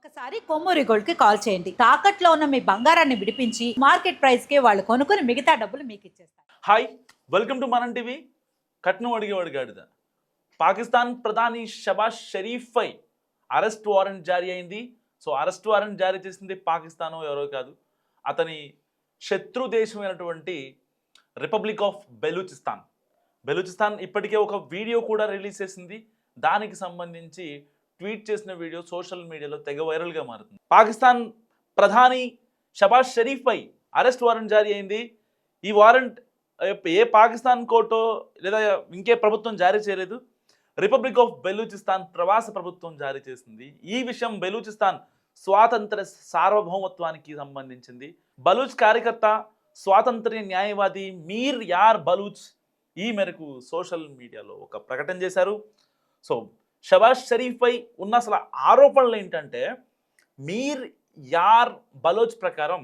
ఒక్కసారి కొమ్మూరి గోల్డ్ కి కాల్ చేయండి. తాకట్లో ఉన్న మీ బంగారాన్ని విడిపించి మార్కెట్ ప్రైస్ కి వాళ్ళు కొనుక్కుని మిగతా డబ్బులు మీకు ఇచ్చేస్తారు. హాయ్, వెల్కమ్ టు మనం టీవీ. కట్నం అడిగేవాడు గాడిద. పాకిస్తాన్ ప్రధాని షబాజ్ షరీఫ్ పై అరెస్ట్ వారెంట్ జారీ అయింది. సో అరెస్ట్ వారెంట్ జారీ చేసింది పాకిస్తాన్ ఎవరో కాదు, అతని శత్రు దేశమైనటువంటి రిపబ్లిక్ ఆఫ్ బెలూచిస్తాన్ ఇప్పటికే ఒక వీడియో కూడా రిలీజ్ చేసింది. దానికి సంబంధించి ట్వీట్ చేసిన వీడియో సోషల్ మీడియాలో తెగ వైరల్గా మారుతుంది. పాకిస్తాన్ ప్రధాని షబాజ్ షరీఫ్ పై అరెస్ట్ వారెంట్ జారీ అయింది. ఈ వారెంట్ ఏ పాకిస్తాన్ కోర్టో లేదా ఇంకే ప్రభుత్వం జారీ చేయలేదు. రిపబ్లిక్ ఆఫ్ బెలూచిస్తాన్ ప్రవాస ప్రభుత్వం జారీ చేసింది. ఈ విషయం బెలూచిస్తాన్ స్వాతంత్ర సార్వభౌమత్వానికి సంబంధించింది. బలూచ్ కార్యకర్త, స్వాతంత్ర్య న్యాయవాది మీర్ యార్ బలూచ్ ఈ మేరకు సోషల్ మీడియాలో ఒక ప్రకటన చేశారు. సో షబాజ్ షరీఫ్ పై ఉన్న అసలు ఆరోపణలు ఏంటంటే, మీర్ యార్ బలోచ్ ప్రకారం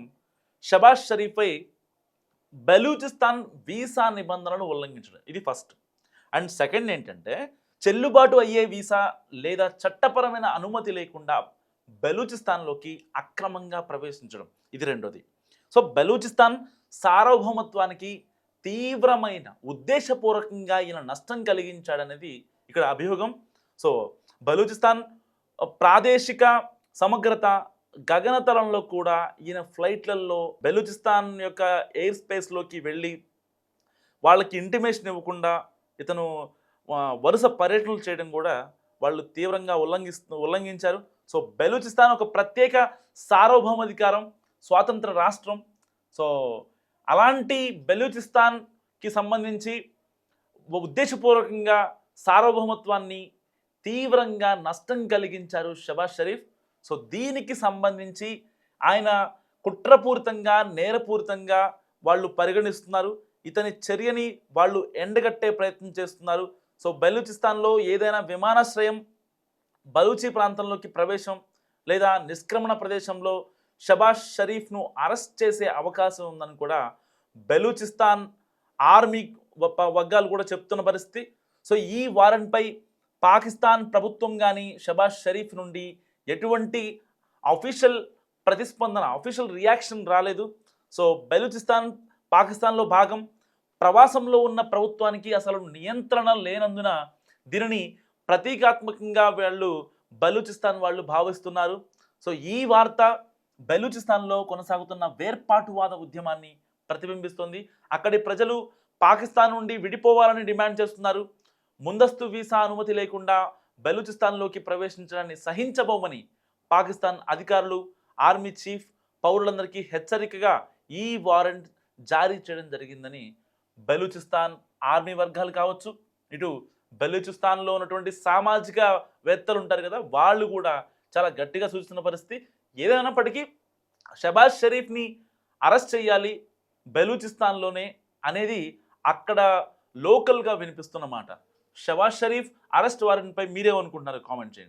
షబాజ్ షరీఫ్ పై బెలూచిస్తాన్ వీసా నిబంధనలను ఉల్లంఘించడం, ఇది ఫస్ట్. అండ్ సెకండ్ ఏంటంటే, చెల్లుబాటు అయ్యే వీసా లేదా చట్టపరమైన అనుమతి లేకుండా బెలూచిస్తాన్లోకి అక్రమంగా ప్రవేశించడం, ఇది రెండోది. సో బెలూచిస్తాన్ సార్వభౌమత్వానికి తీవ్రమైన ఉద్దేశపూర్వకంగా ఈయన నష్టం కలిగించాడనేది ఇక్కడ అభియోగం. సో బలూచిస్తాన్ ప్రాదేశిక సమగ్రత, గగనతలంలో కూడా ఈయన ఫ్లైట్లలో బెలూచిస్తాన్ యొక్క ఎయిర్ స్పేస్లోకి వెళ్ళి వాళ్ళకి ఇంటిమేషన్ ఇవ్వకుండా ఇతను వరుస పర్యటనలు చేయడం కూడా వాళ్ళు తీవ్రంగా ఉల్లంఘించారు. సో బెలూచిస్తాన్ ఒక ప్రత్యేక సార్వభౌమాధికారం, స్వాతంత్ర రాష్ట్రం. సో అలాంటి బెలూచిస్తాన్కి సంబంధించి ఉద్దేశపూర్వకంగా సార్వభౌమత్వాన్ని తీవ్రంగా నష్టం కలిగించారు షబాజ్ షరీఫ్. సో దీనికి సంబంధించి ఆయన కుట్రపూరితంగా, నేరపూరితంగా వాళ్ళు పరిగణిస్తున్నారు. ఇతని చర్యని వాళ్ళు ఎండగట్టే ప్రయత్నం చేస్తున్నారు. సో బెలూచిస్తాన్లో ఏదైనా విమానాశ్రయం, బలూచి ప్రాంతంలోకి ప్రవేశం లేదా నిష్క్రమణ ప్రదేశంలో షబాజ్ షరీఫ్ను అరెస్ట్ చేసే అవకాశం ఉందని కూడా బెలూచిస్తాన్ ఆర్మీ వర్గాలు కూడా చెప్తున్న పరిస్థితి. సో ఈ వారెంట్పై పాకిస్తాన్ ప్రభుత్వం కానీ షబాజ్ షరీఫ్ నుండి ఎటువంటి అఫీషియల్ ప్రతిస్పందన, అఫీషియల్ రియాక్షన్ రాలేదు. సో బెలూచిస్తాన్ పాకిస్తాన్లో భాగం. ప్రవాసంలో ఉన్న ప్రభుత్వానికి అసలు నియంత్రణ లేనందున దీనిని ప్రతీకాత్మకంగా బెలూచిస్తాన్ వాళ్ళు భావిస్తున్నారు. సో ఈ వార్త బెలూచిస్తాన్లో కొనసాగుతున్న వేర్పాటువాద ఉద్యమాన్ని ప్రతిబింబిస్తుంది. అక్కడి ప్రజలు పాకిస్తాన్ నుండి విడిపోవాలని డిమాండ్ చేస్తున్నారు. ముందస్తు వీసా అనుమతి లేకుండా బెలూచిస్తాన్లోకి ప్రవేశించడాన్ని సహించబోమని పాకిస్తాన్ అధికారులు, ఆర్మీ చీఫ్ పౌరులందరికీ హెచ్చరికగా ఈ వారెంట్ జారీ చేయడం జరిగిందని బెలూచిస్తాన్ ఆర్మీ వర్గాలు కావచ్చు, ఇటు బెలూచిస్తాన్లో ఉన్నటువంటి సామాజికవేత్తలు ఉంటారు కదా, వాళ్ళు కూడా చాలా గట్టిగా సూచిస్తున్న పరిస్థితి. ఏదైనప్పటికీ షబాజ్ షరీఫ్ని అరెస్ట్ చేయాలి బెలూచిస్తాన్లోనే అనేది అక్కడ లోకల్గా వినిపిస్తున్న మాట. షబాజ్ షరీఫ్ అరెస్ట్ వారెంట్పై మీరేమనుకుంటున్నారు? కామెంట్ చేయండి.